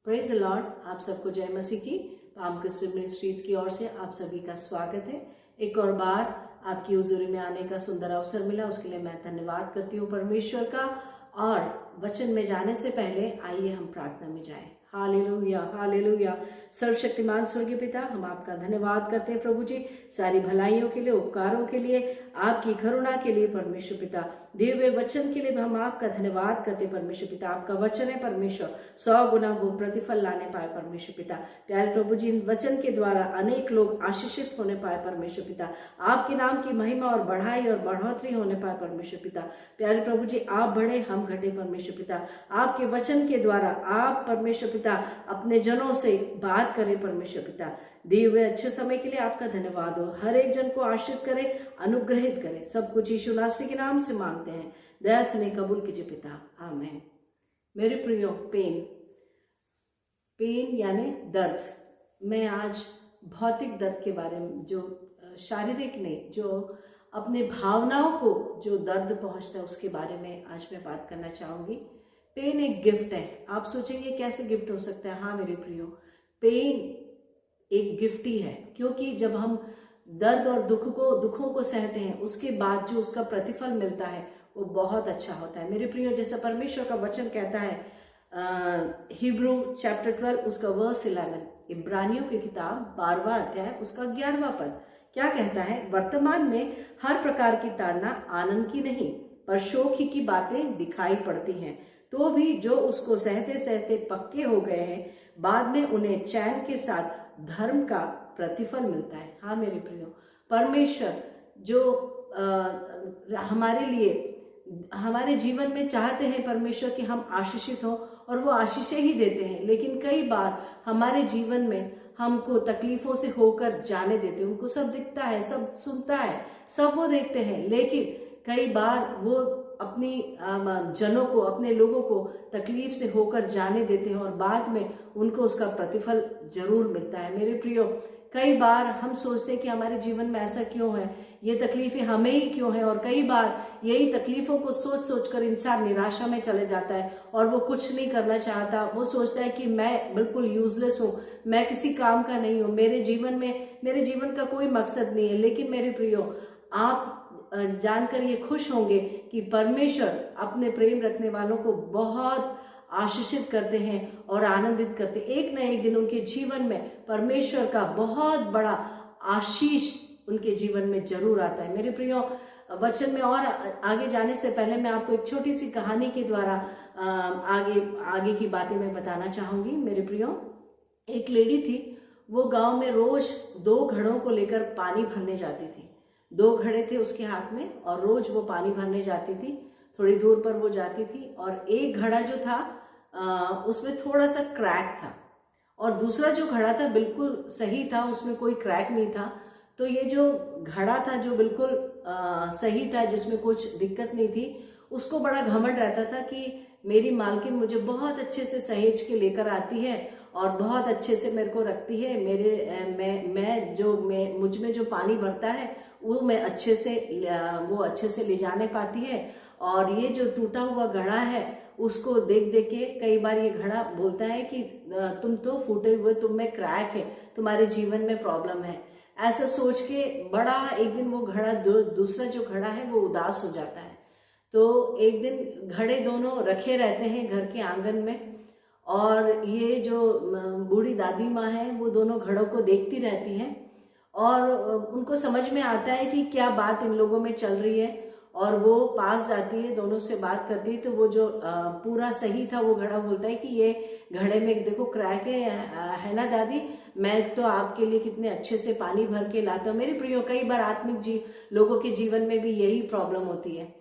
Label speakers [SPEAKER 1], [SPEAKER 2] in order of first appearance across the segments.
[SPEAKER 1] Praise the Lord. आप सबको जय मसीह की पाम क्रिस्टियन मिनिस्ट्रीज की ओर से आप सभी का स्वागत है। एक और बार आपकी हुजूरी में आने का सुंदर अवसर मिला, उसके लिए मैं धन्यवाद करती हूँ परमेश्वर का। और वचन में जाने से पहले आइए हम प्रार्थना में जाएं। Hallelujah hallelujah. सर्वशक्तिमान स्वर्गीय पिता, हम आपका धन्यवाद करते हैं प्रभु जी, सारी भलाइयों के लिए, उपकारों के लिए, आपकी करुणा के लिए परमेश्वर पिता, दिए हुए वचन के लिए भी हम आपका धन्यवाद करते हैं परमेश्वर पिता। आपका वचन है परमेश्वर, 100 गुना वो प्रतिफल लाने पाए परमेश्वर पिता। प्यारे प्रभु जी, इन वचन के द्वारा अनेक लोग आशीषित होने पाए परमेश्वर पिता, आपके नाम की महिमा और बढ़ाई और बढ़ोतरी होने पाए परमेश्वर पिता। प्यारे प्रभु जी, आप बढ़े हम घटे परमेश्वर पिता, आपके वचन के द्वारा आप परमेश्वर पिता अपने जनों से बात करें परमेश्वर पिता। दिए हुए अच्छे समय के लिए आपका धन्यवाद हो। हर एक जन को आशीष करे, अनुग्रहित करे। सब कुछ यीशु नासरी के नाम से मांगते हैं, दया सुने कबूल कीजिए पिता, आमीन। मेरे प्रियो, पेन यानी दर्द। मैं आज भौतिक दर्द के बारे में, जो शारीरिक नहीं, जो अपने भावनाओं को जो दर्द पहुंचता है उसके बारे में आज मैं बात करना चाहूंगी। पेन एक गिफ्ट है। आप सोचेंगे कैसे गिफ्ट हो सकता है? हाँ मेरे प्रियो, पेन एक गिफ्ट ही है, क्योंकि जब हम दर्द और दुखों को सहते हैं, उसके बाद जो उसका प्रतिफल मिलता है वो बहुत अच्छा होता है मेरे प्रियो। जैसा परमेश्वर का वचन कहता है हिब्रू चैप्टर 12 उसका वर्स 11, इब्रानियों की किताब 12वां अध्याय उसका 11वां पद क्या कहता है? वर्तमान में हर प्रकार की ताड़ना आनंद की नहीं पर शोक ही की बातें दिखाई पड़ती हैं, तो भी जो उसको सहते सहते पक्के हो गए हैं, बाद में उन्हें चैन के साथ धर्म का प्रतिफल मिलता है। हाँ मेरे प्रियो, परमेश्वर जो हमारे लिए, हमारे जीवन में चाहते हैं परमेश्वर कि हम आशीषित हों, और वो आशीषें ही देते हैं। लेकिन कई बार हमारे जीवन में हमको तकलीफों से होकर जाने देते हैं। उनको सब दिखता है, सब सुनता है, सब वो देखते हैं, लेकिन कई बार वो अपनी जनों को, अपने लोगों को तकलीफ से होकर जाने देते हैं, और बाद में उनको उसका प्रतिफल जरूर मिलता है मेरे प्रियो। कई बार हम सोचते हैं कि हमारे जीवन में ऐसा क्यों है, ये तकलीफें हमें ही क्यों है, और कई बार यही तकलीफों को सोच सोच कर इंसान निराशा में चले जाता है और वो कुछ नहीं करना चाहता। वो सोचता है कि मैं बिल्कुल यूजलेस हूँ, मैं किसी काम का नहीं हूँ, मेरे जीवन का कोई मकसद नहीं है। लेकिन मेरे प्रियो, आप जानकर ये खुश होंगे कि परमेश्वर अपने प्रेम रखने वालों को बहुत आशीषित करते हैं और आनंदित करते हैं। एक न एक दिन उनके जीवन में परमेश्वर का बहुत बड़ा आशीष उनके जीवन में जरूर आता है मेरे प्रियो। वचन में और आगे जाने से पहले मैं आपको एक छोटी सी कहानी के द्वारा आगे की बातें मैं बताना चाहूंगी मेरे प्रियो। एक लेडी थी, वो गांव में रोज 2 घड़ों को लेकर पानी भरने जाती थी। 2 घड़े थे उसके हाथ में, और रोज वो पानी भरने जाती थी। थोड़ी दूर पर वो जाती थी, और एक घड़ा जो था उसमें थोड़ा सा क्रैक था, और दूसरा जो घड़ा था बिल्कुल सही था, उसमें कोई क्रैक नहीं था। तो ये जो घड़ा था जो बिल्कुल सही था, जिसमें कुछ दिक्कत नहीं थी, उसको बड़ा घमंड रहता था कि मेरी मालकिन मुझे बहुत अच्छे से सहेज के लेकर आती है और बहुत अच्छे से मेरे को रखती है। मुझ में जो पानी भरता है वो अच्छे से ले जाने पाती है। और ये जो टूटा हुआ घड़ा है उसको देख देख के कई बार ये घड़ा बोलता है कि तुम तो फूटे हुए, तुम में क्रैक है, तुम्हारे जीवन में प्रॉब्लम है। ऐसा सोच के बड़ा एक दिन वो घड़ा, दूसरा जो घड़ा है वो उदास हो जाता है। तो एक दिन घड़े दोनों रखे रहते हैं घर के आंगन में, और ये जो बूढ़ी दादी माँ है वो दोनों घड़ों को देखती रहती हैं, और उनको समझ में आता है कि क्या बात इन लोगों में चल रही है, और वो पास जाती है, दोनों से बात करती है। तो वो जो पूरा सही था वो घड़ा बोलता है कि ये घड़े में देखो क्रैक है ना दादी, मैं तो आपके लिए कितने अच्छे से पानी भर के लाता हूँ। मेरे प्रियो, कई बार आत्मिक लोगों के जीवन में भी यही प्रॉब्लम होती है।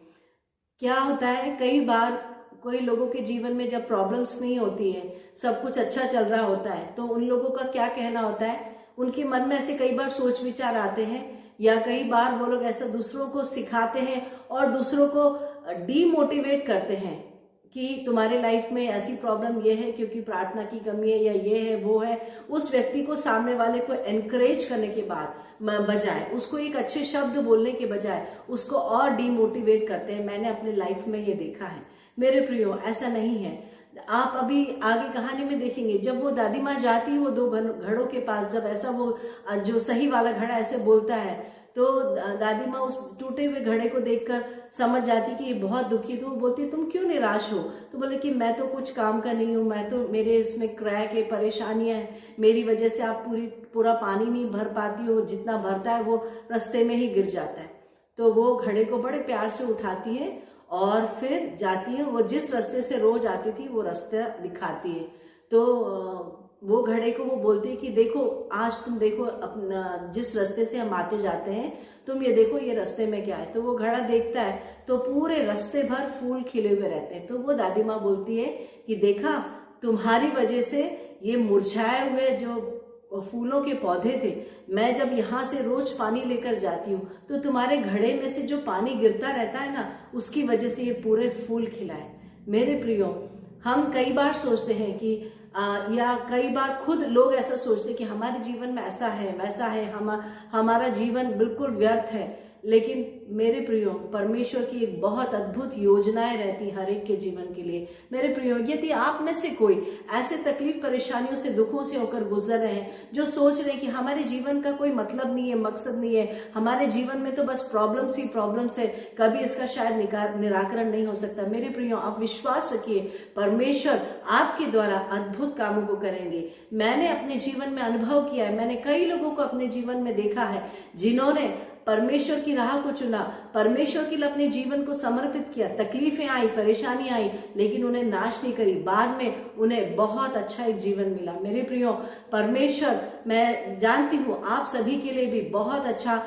[SPEAKER 1] क्या होता है, कई बार कोई लोगों के जीवन में जब प्रॉब्लम्स नहीं होती है, सब कुछ अच्छा चल रहा होता है, तो उन लोगों का क्या कहना होता है, उनके मन में ऐसे कई बार सोच विचार आते हैं, या कई बार वो लोग ऐसा दूसरों को सिखाते हैं और दूसरों को डीमोटिवेट करते हैं कि तुम्हारे लाइफ में ऐसी प्रॉब्लम ये है क्योंकि प्रार्थना की कमी है, या ये है वो है। उस व्यक्ति को, सामने वाले को एनकरेज करने के बजाय, उसको एक अच्छे शब्द बोलने के बजाय उसको और डीमोटिवेट करते हैं। मैंने अपने लाइफ में ये देखा है मेरे प्रियो, ऐसा नहीं है। आप अभी आगे कहानी में देखेंगे, जब वो दादी माँ जाती है वो दो घड़ों के पास, जब ऐसा वो जो सही वाला घड़ा ऐसे बोलता है तो दादी माँ उस टूटे हुए घड़े को देखकर समझ जाती कि ये बहुत दुखी, तो वो बोलती तुम क्यों निराश हो? तो बोले कि मैं तो कुछ काम का नहीं हूँ, मैं तो, मेरे इसमें क्रैक है, परेशानियां हैं, मेरी वजह से आप पूरा पानी नहीं भर पाती हो, जितना भरता है वो रास्ते में ही गिर जाता है। तो वो घड़े को बड़े प्यार से उठाती है और फिर जाती है, वो जिस रास्ते से रोज आती थी वो रास्ता दिखाती है। तो वो घड़े को वो बोलती है कि देखो आज तुम देखो अपना जिस रास्ते से हम आते जाते हैं, तुम ये देखो ये रास्ते में क्या है। तो वो घड़ा देखता है तो पूरे रास्ते भर फूल खिले हुए रहते हैं। तो वो दादी माँ बोलती है कि देखा, तुम्हारी वजह से ये मुरझाए हुए जो फूलों के पौधे थे, मैं जब यहाँ से रोज पानी लेकर जाती हूँ तो तुम्हारे घड़े में से जो पानी गिरता रहता है ना, उसकी वजह से ये पूरे फूल खिलाए। मेरे प्रियो, हम कई बार सोचते हैं कि या कई बार खुद लोग ऐसा सोचते हैं कि हमारे जीवन में ऐसा है वैसा है, हमारा जीवन बिल्कुल व्यर्थ है। लेकिन मेरे प्रियो, परमेश्वर की एक बहुत अद्भुत योजनाएं रहती हर एक के जीवन के लिए। मेरे प्रियो, यदि आप में से कोई ऐसे तकलीफ परेशानियों से, दुखों से होकर गुजर रहे हैं, जो सोच रहे हैं कि हमारे जीवन का कोई मतलब नहीं है, मकसद नहीं है, हमारे जीवन में तो बस प्रॉब्लम्स ही प्रॉब्लम्स है, कभी इसका शायद निराकरण नहीं हो सकता, मेरे प्रियो आप विश्वास रखिए, परमेश्वर आपके द्वारा अद्भुत कामों को करेंगे। मैंने अपने जीवन में अनुभव किया है, मैंने कई लोगों को अपने जीवन में देखा है जिन्होंने परमेश्वर की राह को चुना, परमेश्वर के लिए अपने जीवन को समर्पित किया, तकलीफें आई, परेशानियां आई, लेकिन उन्हें नाश नहीं करी, बाद में उन्हें बहुत अच्छा एक जीवन मिला। मेरे प्रियो, परमेश्वर, मैं जानती हूँ आप सभी के लिए भी बहुत अच्छा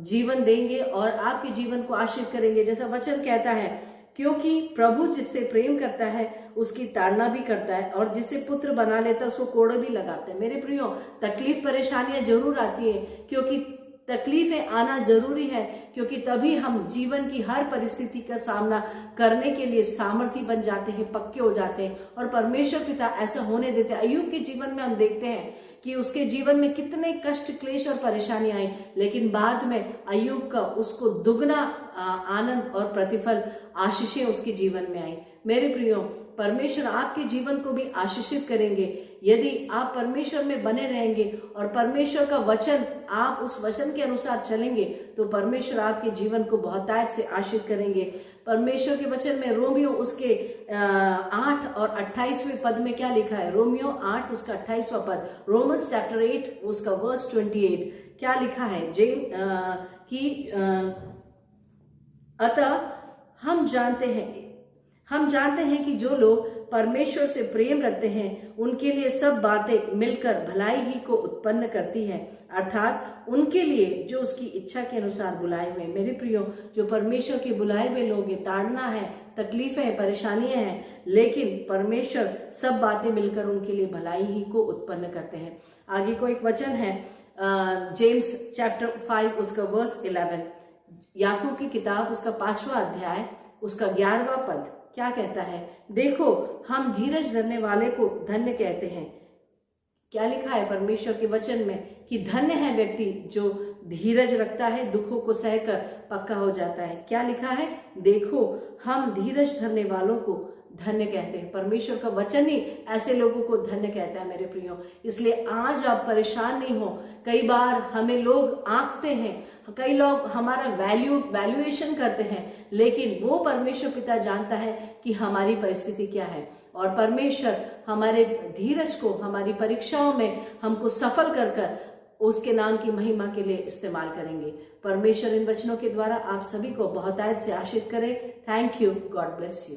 [SPEAKER 1] जीवन देंगे और आपके जीवन को आशीष करेंगे। जैसा वचन कहता है, क्योंकि प्रभु जिससे प्रेम करता है उसकी ताड़ना भी करता है और जिसे पुत्र बना लेता है उसको कोड़े भी लगाते हैं। मेरे प्रियो, तकलीफ परेशानियां जरूर आती है, क्योंकि तकलीफें आना जरूरी है, क्योंकि तभी हम जीवन की हर परिस्थिति का सामना करने के लिए सामर्थ्य बन जाते हैं, पक्के हो जाते हैं, और परमेश्वर पिता ऐसा होने देते हैं। अय्यूब के जीवन में हम देखते हैं कि उसके जीवन में कितने कष्ट, क्लेश और परेशानी आई, लेकिन बाद में अय्यूब का उसको दुगना आनंद और प्रतिफल, आशीषें उसके जीवन में आई। मेरे प्रियो, परमेश्वर आपके जीवन को भी आशीषित करेंगे यदि आप परमेश्वर में बने रहेंगे और परमेश्वर का वचन, आप उस वचन के अनुसार चलेंगे तो परमेश्वर आपके जीवन को बहुतायत से आशीष करेंगे। परमेश्वर के वचन में रोमियो उसके 8 और 28वें पद में क्या लिखा है? रोमियो 8 उसका 28वां पद, रोमन्स चैप्टर 8 उसका वर्स 28 क्या लिखा है? अतः हम जानते हैं कि जो लोग परमेश्वर से प्रेम रखते हैं उनके लिए सब बातें मिलकर भलाई ही को उत्पन्न करती हैं, अर्थात उनके लिए जो उसकी इच्छा के अनुसार बुलाए हुए। मेरे प्रियो, जो परमेश्वर के बुलाए हुए लोग हैं, ताड़ना है, तकलीफें हैं, परेशानियां हैं, लेकिन परमेश्वर सब बातें मिलकर उनके लिए भलाई ही को उत्पन्न करते हैं। आगे को एक वचन है जेम्स चैप्टर 5 उसका वर्स 11, याकूब की किताब उसका 5वां अध्याय उसका 11वां पद क्या कहता है? देखो, हम धीरज धरने वाले को धन्य कहते हैं। क्या लिखा है परमेश्वर के वचन में कि धन्य है व्यक्ति जो धीरज रखता है, दुखों को सहकर पक्का हो जाता है। क्या लिखा है? देखो, हम धीरज धरने वालों को धन्य कहते हैं। परमेश्वर का वचन ही ऐसे लोगों को धन्य कहता है। मेरे प्रियो, इसलिए आज आप परेशान नहीं हो। कई बार हमें लोग आंकते हैं, कई लोग हमारा वैल्यूएशन करते हैं, लेकिन वो परमेश्वर पिता जानता है कि हमारी परिस्थिति क्या है, और परमेश्वर हमारे धीरज को, हमारी परीक्षाओं में हमको सफल कर उसके नाम की महिमा के लिए इस्तेमाल करेंगे। परमेश्वर इन वचनों के द्वारा आप सभी को बहुतायत से आशीष करे। Thank you. God bless you.